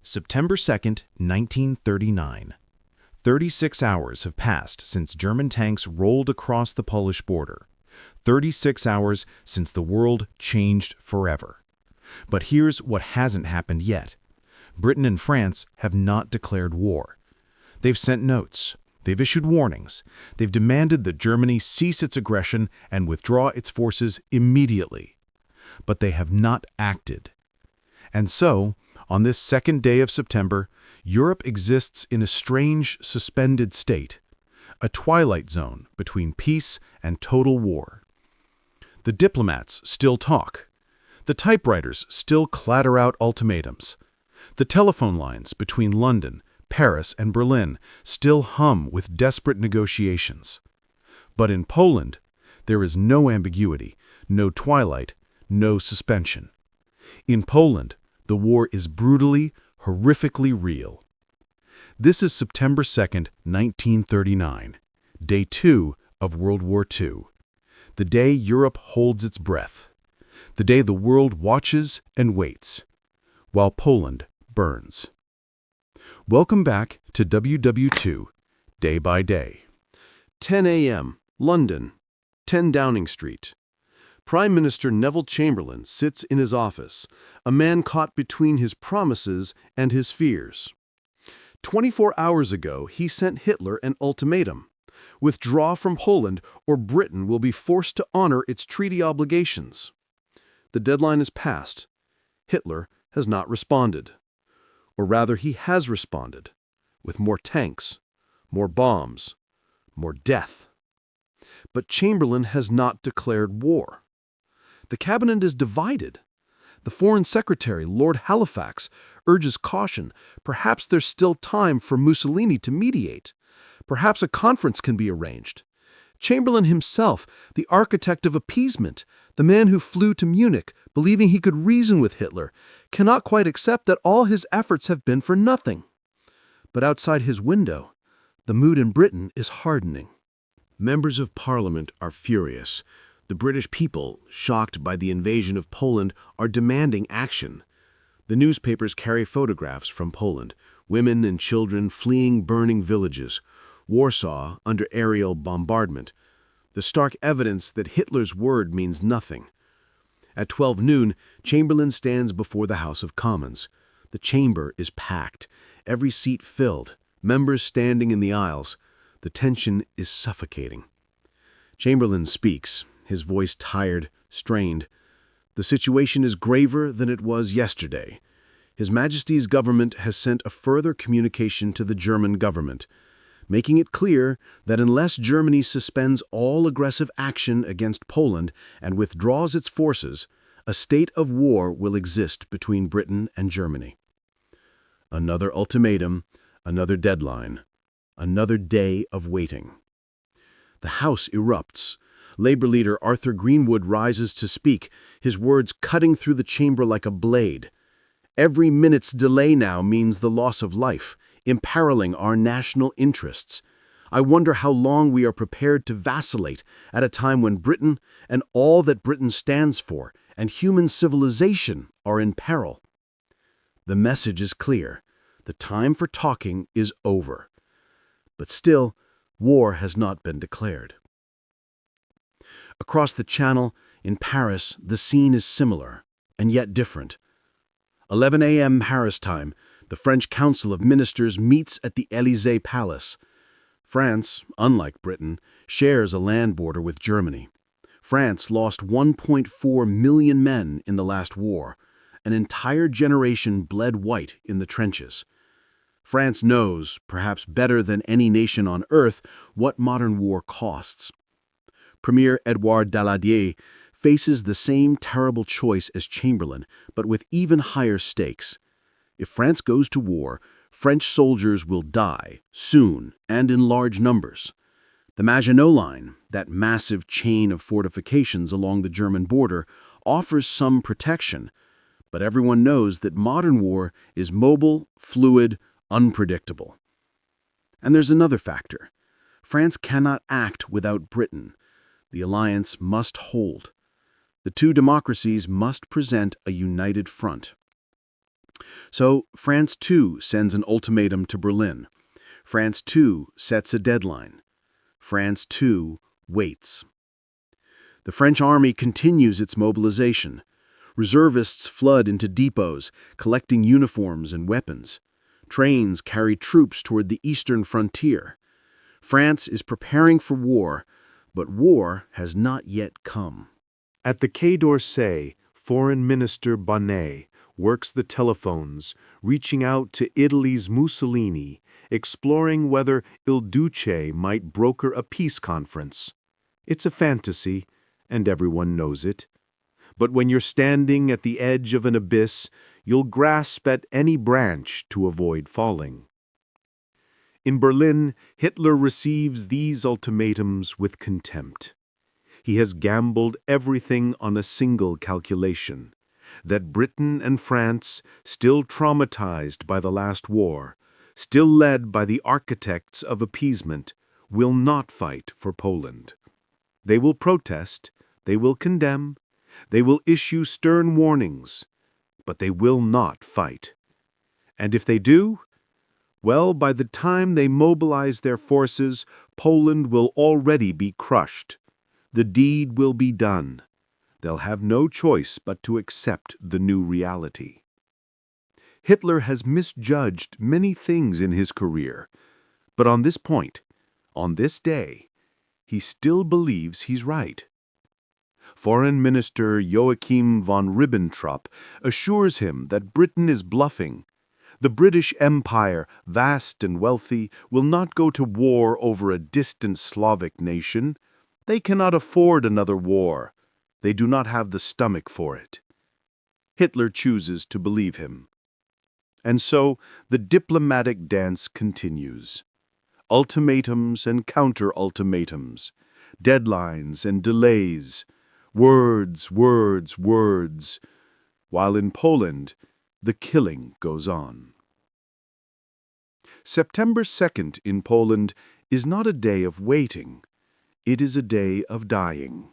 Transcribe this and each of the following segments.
September 2nd, 1939. 36 hours have passed since German tanks rolled across the Polish border. 36 hours since the world changed forever. But here's what hasn't happened yet. Britain and France have not declared war. They've sent notes. They've issued warnings. They've demanded that Germany cease its aggression and withdraw its forces immediately. But they have not acted. And so, on this second day of September, Europe exists in a strange, suspended state, a twilight zone between peace and total war. The diplomats still talk. The typewriters still clatter out ultimatums. The telephone lines between London, Paris, and Berlin still hum with desperate negotiations. But in Poland, there is no ambiguity, no twilight, no suspension. In Poland, the war is brutally, horrifically real. This is September 2nd, 1939, day 2 of World War II. The day Europe holds its breath. The day the world watches and waits, while Poland burns. Welcome back to WWII, Day by Day. 10 a.m., London, 10 Downing Street. Prime Minister Neville Chamberlain sits in his office, a man caught between his promises and his fears. 24 hours ago, he sent Hitler an ultimatum. Withdraw from Poland or Britain will be forced to honor its treaty obligations. The deadline is passed. Hitler has not responded. Or rather, he has responded, with more tanks, more bombs, more death. But Chamberlain has not declared war. The cabinet is divided. The Foreign Secretary, Lord Halifax, urges caution. Perhaps there's still time for Mussolini to mediate. Perhaps a conference can be arranged. Chamberlain himself, the architect of appeasement, the man who flew to Munich, believing he could reason with Hitler, cannot quite accept that all his efforts have been for nothing. But outside his window, the mood in Britain is hardening. Members of Parliament are furious. The British people, shocked by the invasion of Poland, are demanding action. The newspapers carry photographs from Poland, women and children fleeing burning villages, Warsaw under aerial bombardment, the stark evidence that Hitler's word means nothing. At 12 noon, Chamberlain stands before the House of Commons. The chamber is packed, every seat filled, members standing in the aisles. The tension is suffocating. Chamberlain speaks, his voice tired, strained. The situation is graver than it was yesterday. His Majesty's government has sent a further communication to the German government, making it clear that unless Germany suspends all aggressive action against Poland and withdraws its forces, a state of war will exist between Britain and Germany. Another ultimatum, another deadline, another day of waiting. The House erupts. Labour leader Arthur Greenwood rises to speak, his words cutting through the chamber like a blade. Every minute's delay now means the loss of life, imperiling our national interests. I wonder how long we are prepared to vacillate at a time when Britain and all that Britain stands for and human civilization are in peril. The message is clear. The time for talking is over. But still, war has not been declared. Across the Channel, in Paris, the scene is similar, and yet different. 11 a.m. Paris time, the French Council of Ministers meets at the Élysée Palace. France, unlike Britain, shares a land border with Germany. France lost 1.4 million men in the last war. An entire generation bled white in the trenches. France knows, perhaps better than any nation on earth, what modern war costs. Premier Édouard Daladier faces the same terrible choice as Chamberlain, but with even higher stakes. If France goes to war, French soldiers will die, soon, and in large numbers. The Maginot Line, that massive chain of fortifications along the German border, offers some protection, but everyone knows that modern war is mobile, fluid, unpredictable. And there's another factor. France cannot act without Britain. The alliance must hold. The two democracies must present a united front. So France too sends an ultimatum to Berlin. France too sets a deadline. France too waits. The French army continues its mobilization. Reservists flood into depots, collecting uniforms and weapons. Trains carry troops toward the eastern frontier. France is preparing for war, but war has not yet come. At the Quai d'Orsay, Foreign Minister Bonnet works the telephones, reaching out to Italy's Mussolini, exploring whether Il Duce might broker a peace conference. It's a fantasy, and everyone knows it. But when you're standing at the edge of an abyss, you'll grasp at any branch to avoid falling. In Berlin, Hitler receives these ultimatums with contempt. He has gambled everything on a single calculation: that Britain and France, still traumatized by the last war, still led by the architects of appeasement, will not fight for Poland. They will protest, they will condemn, they will issue stern warnings, but they will not fight. And if they do, well, by the time they mobilize their forces, Poland will already be crushed. The deed will be done. They'll have no choice but to accept the new reality. Hitler has misjudged many things in his career, but on this point, on this day, he still believes he's right. Foreign Minister Joachim von Ribbentrop assures him that Britain is bluffing. The British Empire, vast and wealthy, will not go to war over a distant Slavic nation. They cannot afford another war. They do not have the stomach for it. Hitler chooses to believe him. And so the diplomatic dance continues. Ultimatums and counter-ultimatums, deadlines and delays, words, words, words, while in Poland, the killing goes on. September 2nd in Poland is not a day of waiting. It is a day of dying.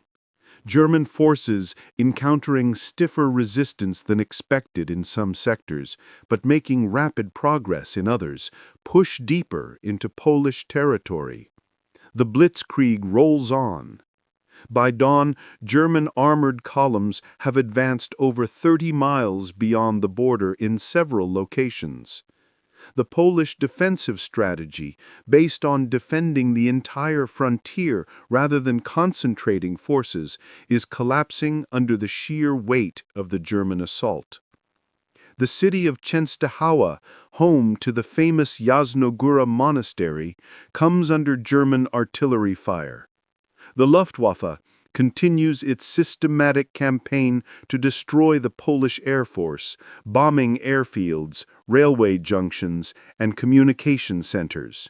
German forces, encountering stiffer resistance than expected in some sectors, but making rapid progress in others, push deeper into Polish territory. The Blitzkrieg rolls on. By dawn, German armored columns have advanced over 30 miles beyond the border in several locations. The Polish defensive strategy, based on defending the entire frontier rather than concentrating forces, is collapsing under the sheer weight of the German assault. The city of Częstochowa, home to the famous Jasnogóra monastery, comes under German artillery fire. The Luftwaffe continues its systematic campaign to destroy the Polish Air Force, bombing airfields, railway junctions, and communication centers.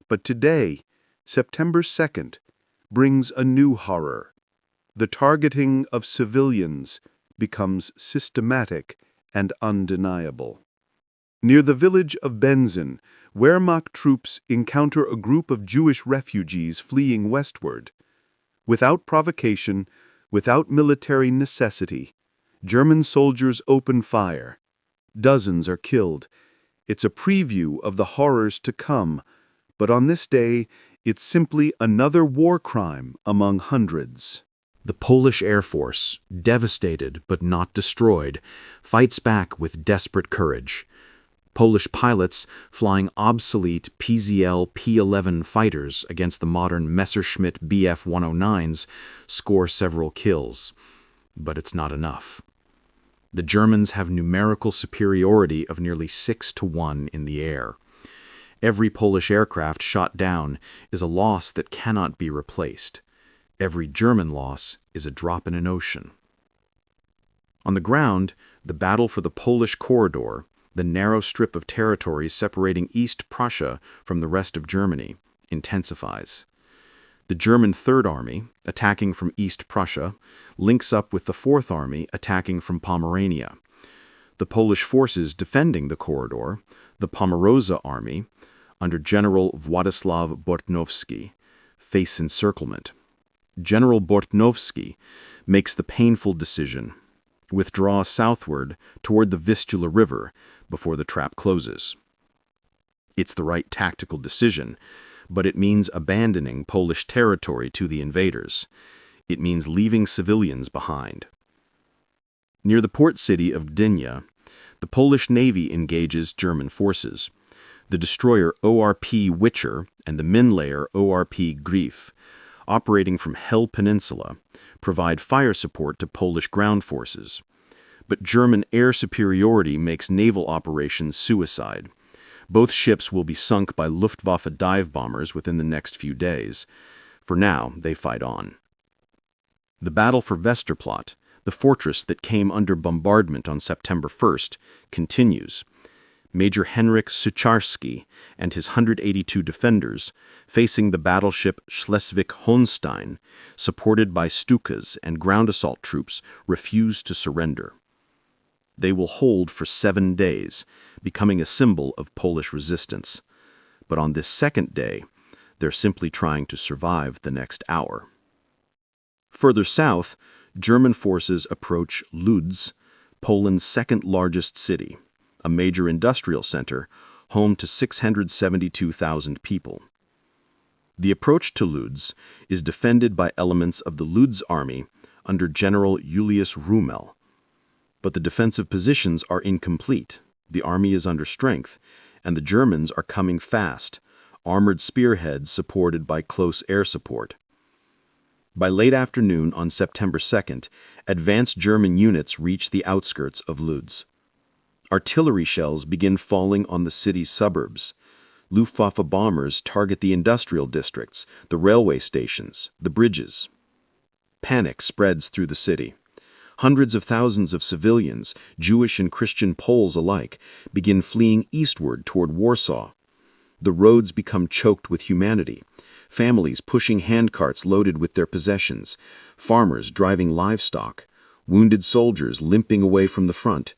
But today, September 2nd, brings a new horror. The targeting of civilians becomes systematic and undeniable. Near the village of Benzin, Wehrmacht troops encounter a group of Jewish refugees fleeing westward. Without provocation, without military necessity, German soldiers open fire. Dozens are killed. It's a preview of the horrors to come, but on this day, it's simply another war crime among hundreds. The Polish Air Force, devastated but not destroyed, fights back with desperate courage. Polish pilots, flying obsolete PZL P-11 fighters against the modern Messerschmitt Bf-109s, score several kills. But it's not enough. The Germans have numerical superiority of nearly 6-1 in the air. Every Polish aircraft shot down is a loss that cannot be replaced. Every German loss is a drop in an ocean. On the ground, the battle for the Polish corridor, the narrow strip of territory separating East Prussia from the rest of Germany, intensifies. The German Third Army, attacking from East Prussia, links up with the Fourth Army attacking from Pomerania. The Polish forces defending the corridor, the Pomerania Army, under General Władysław Bortnowski, face encirclement. General Bortnowski makes the painful decision: withdraw southward toward the Vistula River before the trap closes. It's the right tactical decision, but it means abandoning Polish territory to the invaders. It means leaving civilians behind. Near the port city of Gdynia, the Polish Navy engages German forces. The destroyer ORP Witcher and the minlayer ORP Grief, operating from Hel Peninsula, provide fire support to Polish ground forces. But German air superiority makes naval operations suicide. Both ships will be sunk by Luftwaffe dive bombers within the next few days. For now, they fight on. The battle for Westerplatte, the fortress that came under bombardment on September 1st, continues. Major Henryk Sucharski and his 182 defenders, facing the battleship Schleswig-Holstein, supported by Stukas and ground assault troops, refuse to surrender. They will hold for 7 days, becoming a symbol of Polish resistance. But on this second day, they're simply trying to survive the next hour. Further south, German forces approach Lodz, Poland's second-largest city, a major industrial center, home to 672,000 people. The approach to Lodz is defended by elements of the Lodz army under General Julius Rummel. But the defensive positions are incomplete, the army is under strength, and the Germans are coming fast, armored spearheads supported by close air support. By late afternoon on September 2nd, advanced German units reach the outskirts of Lodz. Artillery shells begin falling on the city's suburbs. Luftwaffe bombers target the industrial districts, the railway stations, the bridges. Panic spreads through the city. Hundreds of thousands of civilians, Jewish and Christian Poles alike, begin fleeing eastward toward Warsaw. The roads become choked with humanity. Families pushing handcarts loaded with their possessions, farmers driving livestock, wounded soldiers limping away from the front,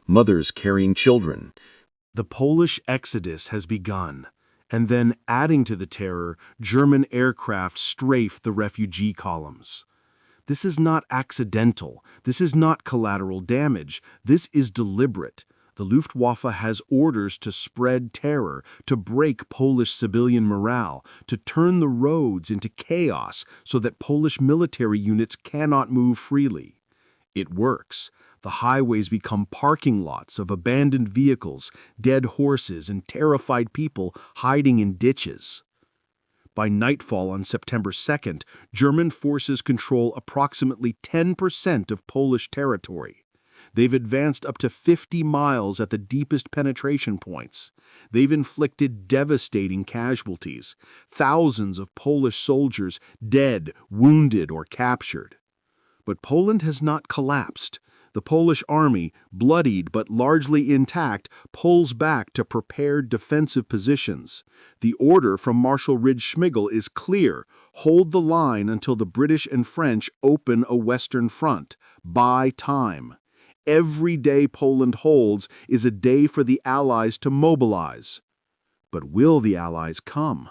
mothers carrying children. The Polish exodus has begun, and then, adding to the terror, German aircraft strafe the refugee columns. This is not accidental. This is not collateral damage. This is deliberate. The Luftwaffe has orders to spread terror, to break Polish civilian morale, to turn the roads into chaos so that Polish military units cannot move freely. It works. The highways become parking lots of abandoned vehicles, dead horses, and terrified people hiding in ditches. By nightfall on September 2nd, German forces control approximately 10% of Polish territory. They've advanced up to 50 miles at the deepest penetration points. They've inflicted devastating casualties, thousands of Polish soldiers dead, wounded, or captured. But Poland has not collapsed. The Polish army, bloodied but largely intact, pulls back to prepared defensive positions. The order from Marshal Ridge-Schmigel is clear: hold the line until the British and French open a western front. Buy time. Every day Poland holds is a day for the Allies to mobilize. But will the Allies come?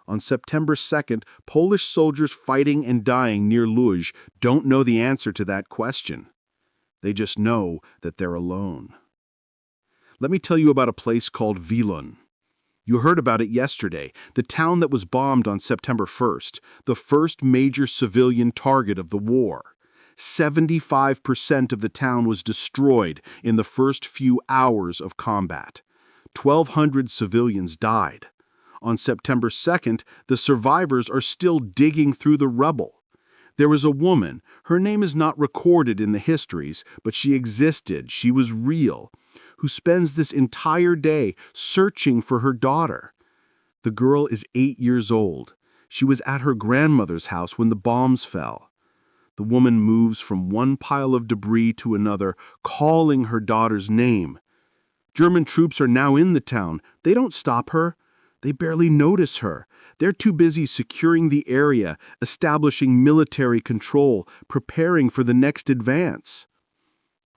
On September 2nd, Polish soldiers fighting and dying near Lodz don't know the answer to that question. They just know that they're alone. Let me tell you about a place called Wielun. You heard about it yesterday, the town that was bombed on September 1st, the first major civilian target of the war. 75% of the town was destroyed in the first few hours of combat. 1,200 civilians died. On September 2nd, the survivors are still digging through the rubble. There was a woman, her name is not recorded in the histories, but she existed, she was real, who spends this entire day searching for her daughter. The girl is 8 years old. She was at her grandmother's house when the bombs fell. The woman moves from one pile of debris to another, calling her daughter's name. German troops are now in the town. They don't stop her. They barely notice her. They're too busy securing the area, establishing military control, preparing for the next advance.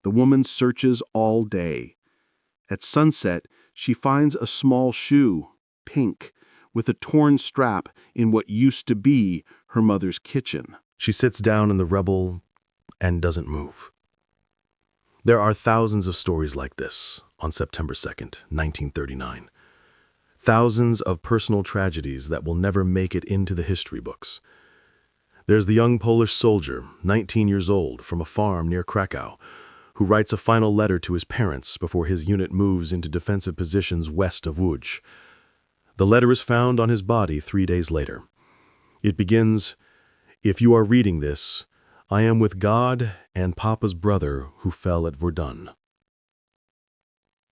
The woman searches all day. At sunset, she finds a small shoe, pink, with a torn strap in what used to be her mother's kitchen. She sits down in the rubble and doesn't move. There are thousands of stories like this on September 2nd, 1939. Thousands of personal tragedies that will never make it into the history books. There's the young Polish soldier, 19 years old, from a farm near Krakow, who writes a final letter to his parents before his unit moves into defensive positions west of Łódź. The letter is found on his body 3 days later. It begins, "If you are reading this, I am with God and Papa's brother who fell at Verdun."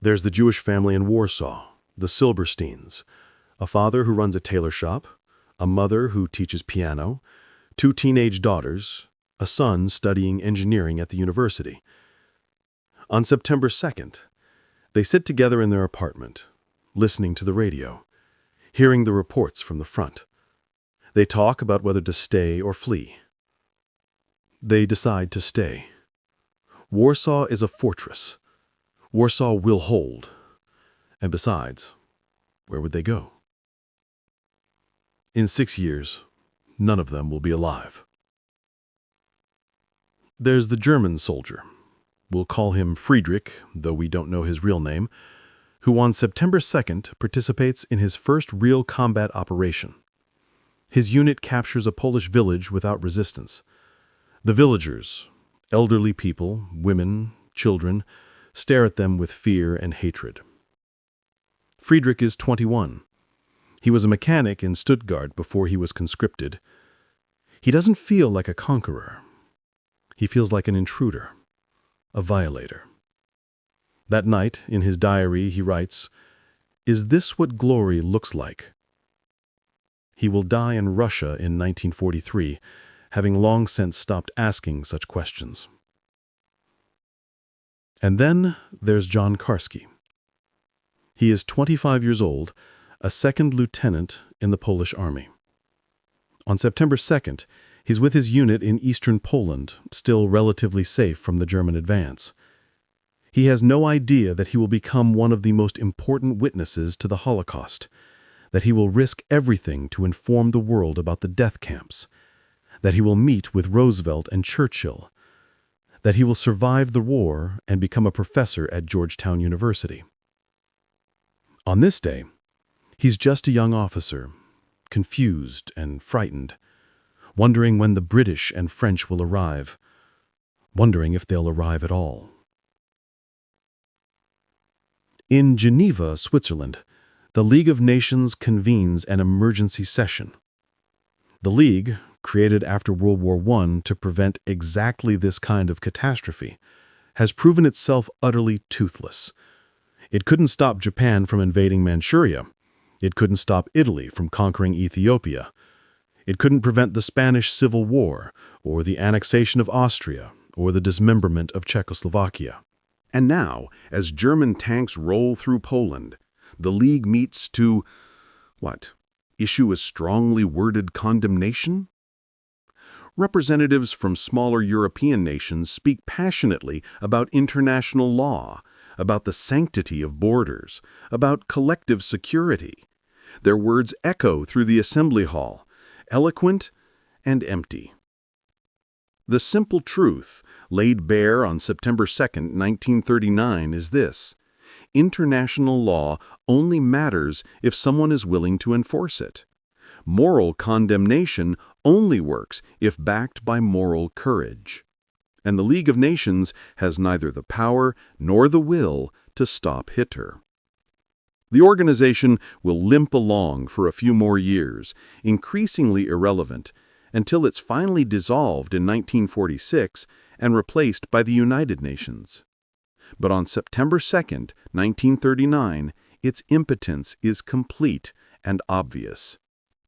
There's the Jewish family in Warsaw, the Silbersteins, a father who runs a tailor shop, a mother who teaches piano, 2 teenage daughters, a son studying engineering at the university. On September 2nd, they sit together in their apartment, listening to the radio, hearing the reports from the front. They talk about whether to stay or flee. They decide to stay. Warsaw is a fortress. Warsaw will hold. And besides, where would they go? In 6 years, none of them will be alive. There's the German soldier. We'll call him Friedrich, though we don't know his real name, who on September 2nd participates in his first real combat operation. His unit captures a Polish village without resistance. The villagers, elderly people, women, children, stare at them with fear and hatred. Friedrich is 21. He was a mechanic in Stuttgart before he was conscripted. He doesn't feel like a conqueror. He feels like an intruder, a violator. That night, in his diary, he writes, "Is this what glory looks like?" He will die in Russia in 1943, having long since stopped asking such questions. And then there's John Karski. He is 25 years old, a second lieutenant in the Polish army. On September 2nd, he's with his unit in eastern Poland, still relatively safe from the German advance. He has no idea that he will become one of the most important witnesses to the Holocaust, that he will risk everything to inform the world about the death camps, that he will meet with Roosevelt and Churchill, that he will survive the war and become a professor at Georgetown University. On this day, he's just a young officer, confused and frightened, wondering when the British and French will arrive, wondering if they'll arrive at all. In Geneva, Switzerland, the League of Nations convenes an emergency session. The League, created after World War I to prevent exactly this kind of catastrophe, has proven itself utterly toothless. It couldn't stop Japan from invading Manchuria. It couldn't stop Italy from conquering Ethiopia. It couldn't prevent the Spanish Civil War, or the annexation of Austria, or the dismemberment of Czechoslovakia. And now, as German tanks roll through Poland, the League meets to, issue a strongly worded condemnation? Representatives from smaller European nations speak passionately about international law, about the sanctity of borders, about collective security. Their words echo through the assembly hall, eloquent and empty. The simple truth, laid bare on September 2nd, 1939, is this: international law only matters if someone is willing to enforce it. Moral condemnation only works if backed by moral courage. And the League of Nations has neither the power nor the will to stop Hitler. The organization will limp along for a few more years, increasingly irrelevant, until it's finally dissolved in 1946 and replaced by the United Nations. But on September 2nd, 1939, its impotence is complete and obvious.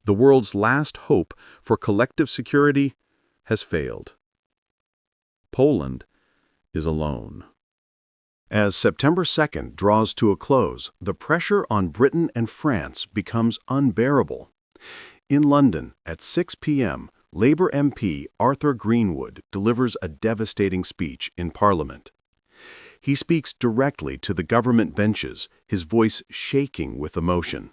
The world's last hope for collective security has failed. Poland is alone. As September 2nd draws to a close, the pressure on Britain and France becomes unbearable. In London, at 6 p.m., Labour MP Arthur Greenwood delivers a devastating speech in Parliament. He speaks directly to the government benches, his voice shaking with emotion.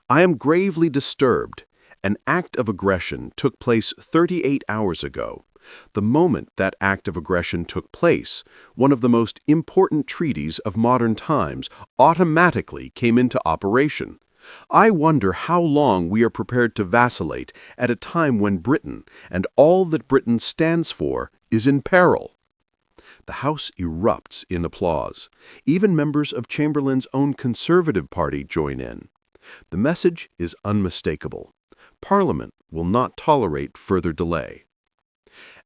"I am gravely disturbed. An act of aggression took place 38 hours ago. The moment that act of aggression took place, one of the most important treaties of modern times automatically came into operation. I wonder how long we are prepared to vacillate at a time when Britain, and all that Britain stands for, is in peril. The House erupts in applause. Even members of Chamberlain's own Conservative Party join in. The message is unmistakable. Parliament will not tolerate further delay.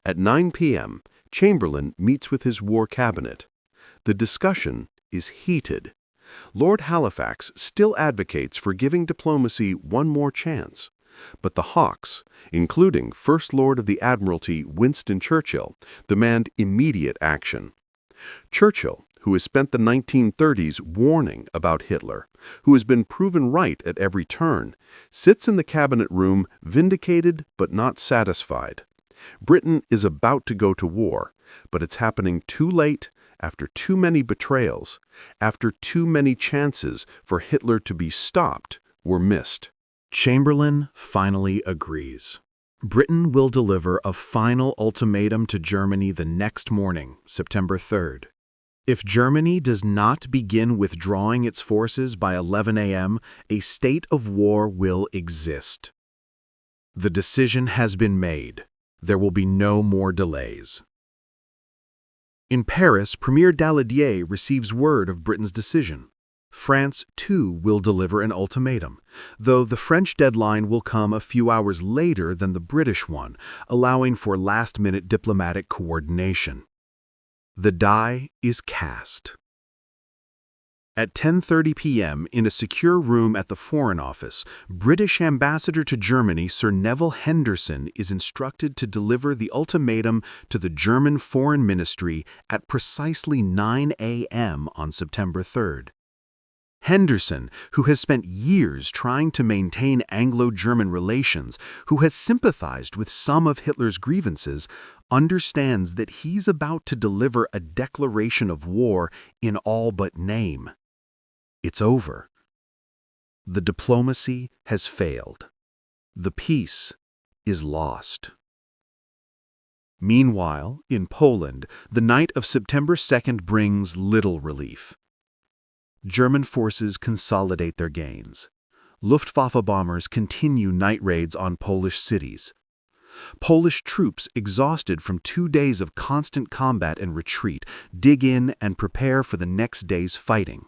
At 9 p.m., Chamberlain meets with his war cabinet. The discussion is heated. Lord Halifax still advocates for giving diplomacy one more chance. But the hawks, including First Lord of the Admiralty Winston Churchill, demand immediate action. Churchill, who has spent the 1930s warning about Hitler, who has been proven right at every turn, sits in the cabinet room vindicated but not satisfied. Britain is about to go to war, but it's happening too late, after too many betrayals, after too many chances for Hitler to be stopped were missed. Chamberlain finally agrees. Britain will deliver a final ultimatum to Germany the next morning, September 3rd. If Germany does not begin withdrawing its forces by 11 a.m., a state of war will exist. The decision has been made. There will be no more delays. In Paris, Premier Daladier receives word of Britain's decision. France, too, will deliver an ultimatum, though the French deadline will come a few hours later than the British one, allowing for last-minute diplomatic coordination. The die is cast. At 10:30 p.m., in a secure room at the Foreign Office, British Ambassador to Germany Sir Neville Henderson is instructed to deliver the ultimatum to the German Foreign Ministry at precisely 9 a.m. on September 3rd. Henderson, who has spent years trying to maintain Anglo-German relations, who has sympathized with some of Hitler's grievances, understands that he's about to deliver a declaration of war in all but name. It's over. The diplomacy has failed. The peace is lost. Meanwhile, in Poland, the night of September 2nd brings little relief. German forces consolidate their gains. Luftwaffe bombers continue night raids on Polish cities. Polish troops, exhausted from 2 days of constant combat and retreat, dig in and prepare for the next day's fighting.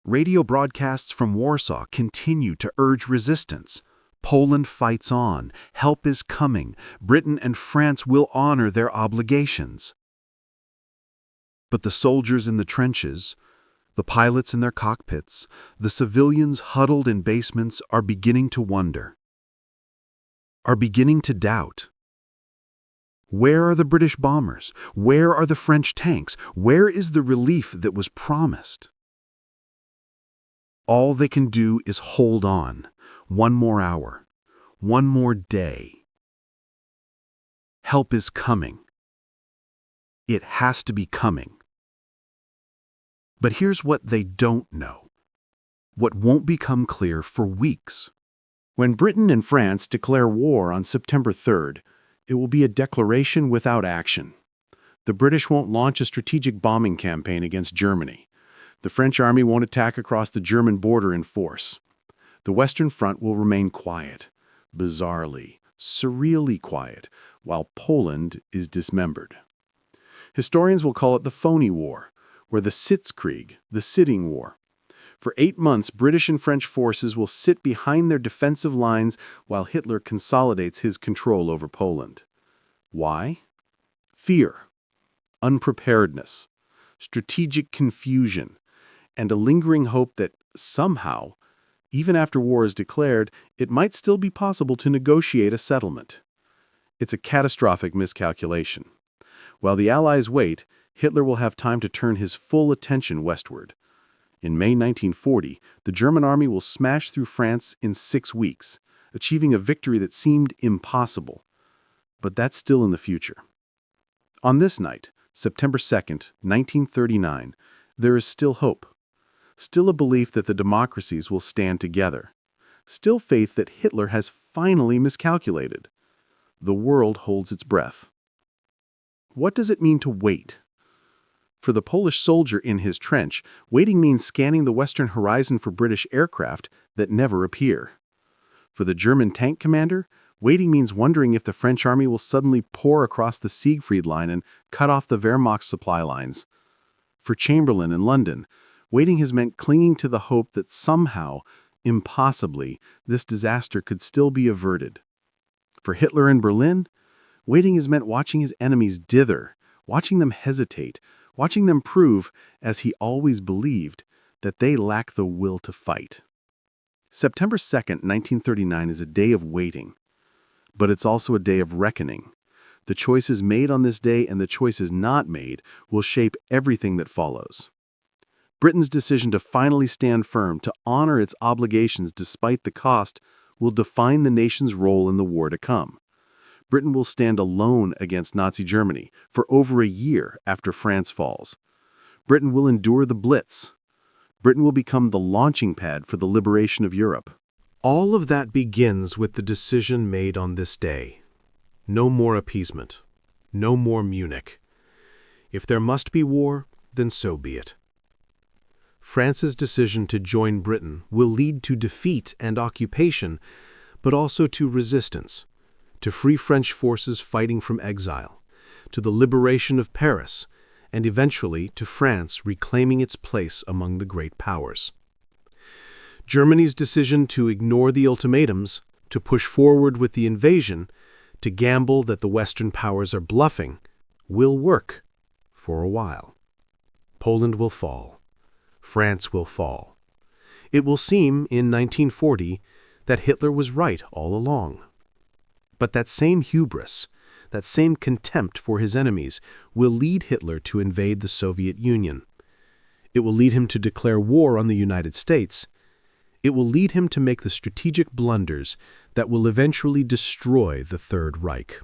Radio broadcasts from Warsaw continue to urge resistance. Poland fights on. Help is coming. Britain and France will honor their obligations. But the soldiers in the trenches, the pilots in their cockpits, the civilians huddled in basements are beginning to wonder, are beginning to doubt. Where are the British bombers? Where are the French tanks? Where is the relief that was promised? All they can do is hold on. One more hour. One more day. Help is coming. It has to be coming. But here's what they don't know. What won't become clear for weeks. When Britain and France declare war on September 3rd, it will be a declaration without action. The British won't launch a strategic bombing campaign against Germany. The French army won't attack across the German border in force. The Western Front will remain quiet, bizarrely, surreally quiet, while Poland is dismembered. Historians will call it the phony war, or the Sitzkrieg, the sitting war. For 8 months, British and French forces will sit behind their defensive lines while Hitler consolidates his control over Poland. Why? Fear, unpreparedness, strategic confusion, and a lingering hope that somehow, even after war is declared, it might still be possible to negotiate a settlement. It's a catastrophic miscalculation. While the Allies wait, Hitler will have time to turn his full attention westward. In May 1940, the German army will smash through France in 6 weeks, achieving a victory that seemed impossible. But that's still in the future. On this night, September 2nd, 1939, there is still hope. Still a belief that the democracies will stand together. Still faith that Hitler has finally miscalculated. The world holds its breath. What does it mean to wait? For the Polish soldier in his trench, waiting means scanning the western horizon for British aircraft that never appear. For the German tank commander, waiting means wondering if the French army will suddenly pour across the Siegfried Line and cut off the Wehrmacht's supply lines. For Chamberlain in London, waiting has meant clinging to the hope that somehow, impossibly, this disaster could still be averted. For Hitler in Berlin, waiting has meant watching his enemies dither, watching them hesitate, watching them prove, as he always believed, that they lack the will to fight. September 2nd, 1939 is a day of waiting, but it's also a day of reckoning. The choices made on this day and the choices not made will shape everything that follows. Britain's decision to finally stand firm, to honor its obligations despite the cost, will define the nation's role in the war to come. Britain will stand alone against Nazi Germany for over a year after France falls. Britain will endure the Blitz. Britain will become the launching pad for the liberation of Europe. All of that begins with the decision made on this day. No more appeasement. No more Munich. If there must be war, then so be it. France's decision to join Britain will lead to defeat and occupation, but also to resistance, to free French forces fighting from exile, to the liberation of Paris, and eventually to France reclaiming its place among the great powers. Germany's decision to ignore the ultimatums, to push forward with the invasion, to gamble that the Western powers are bluffing, will work for a while. Poland will fall. France will fall. It will seem in 1940 that Hitler was right all along. But that same hubris, that same contempt for his enemies, will lead Hitler to invade the Soviet Union. It will lead him to declare war on the United States. It will lead him to make the strategic blunders that will eventually destroy the Third Reich.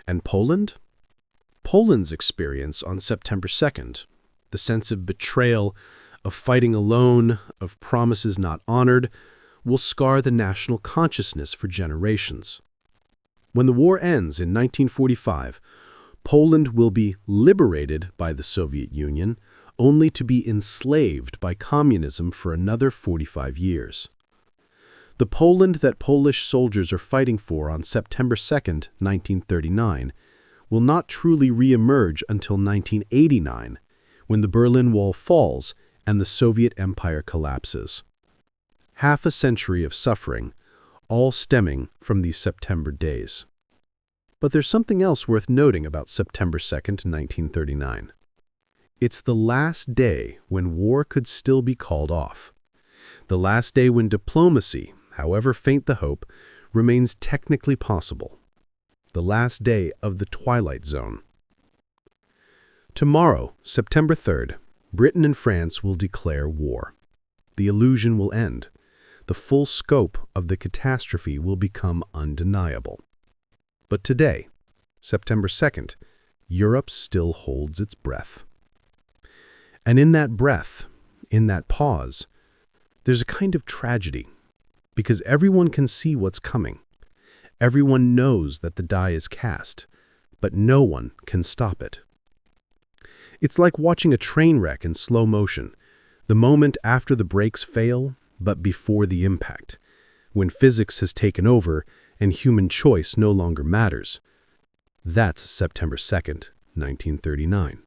And Poland? Poland's experience on September 2nd, the sense of betrayal, of fighting alone, of promises not honored, will scar the national consciousness for generations. When the war ends in 1945, Poland will be liberated by the Soviet Union, only to be enslaved by communism for another 45 years. The Poland that Polish soldiers are fighting for on September 2nd, 1939, will not truly re-emerge until 1989, when the Berlin Wall falls and the Soviet Empire collapses. Half a century of suffering, all stemming from these September days. But there's something else worth noting about September 2nd, 1939. It's the last day when war could still be called off. The last day when diplomacy, however faint the hope, remains technically possible. The last day of the Twilight Zone. Tomorrow, September 3rd, Britain and France will declare war. The illusion will end. The full scope of the catastrophe will become undeniable. But today, September 2nd, Europe still holds its breath. And in that breath, in that pause, there's a kind of tragedy, because everyone can see what's coming. Everyone knows that the die is cast, but no one can stop it. It's like watching a train wreck in slow motion, the moment after the brakes fail, but before the impact, when physics has taken over and human choice no longer matters. That's September 2nd, 1939.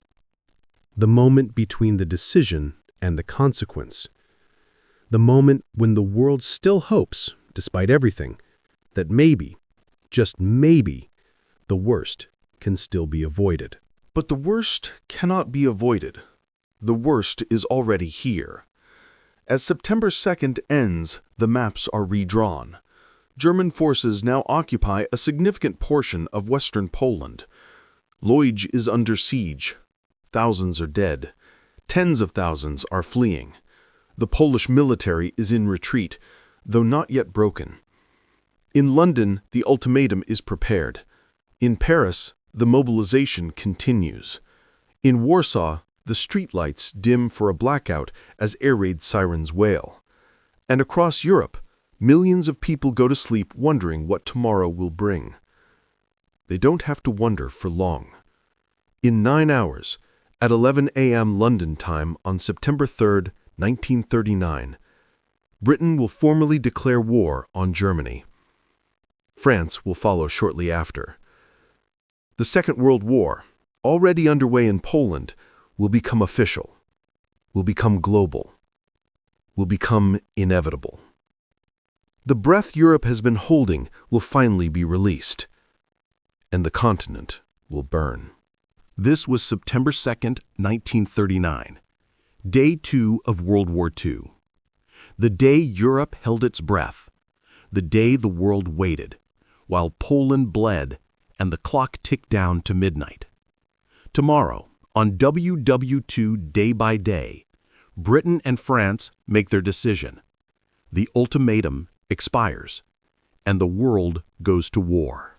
The moment between the decision and the consequence. The moment when the world still hopes, despite everything, that maybe, just maybe, the worst can still be avoided. But the worst cannot be avoided. The worst is already here. As September 2nd ends, the maps are redrawn. German forces now occupy a significant portion of western Poland. Lodz is under siege. Thousands are dead. Tens of thousands are fleeing. The Polish military is in retreat, though not yet broken. In London, the ultimatum is prepared. In Paris, the mobilization continues. In Warsaw, the streetlights dim for a blackout as air raid sirens wail. And across Europe, millions of people go to sleep wondering what tomorrow will bring. they don't have to wonder for long. In 9 hours, at 11 a.m. London time on September 3, 1939, Britain will formally declare war on Germany. France will follow shortly after. The Second World War, already underway in Poland, will become official, will become global, will become inevitable. The breath Europe has been holding will finally be released, and the continent will burn. This was September 2nd, 1939, Day 2 of World War II. The day Europe held its breath, the day the world waited, while Poland bled and the clock ticked down to midnight. Tomorrow, on WWII Day by Day, Britain and France make their decision. The ultimatum expires, and the world goes to war.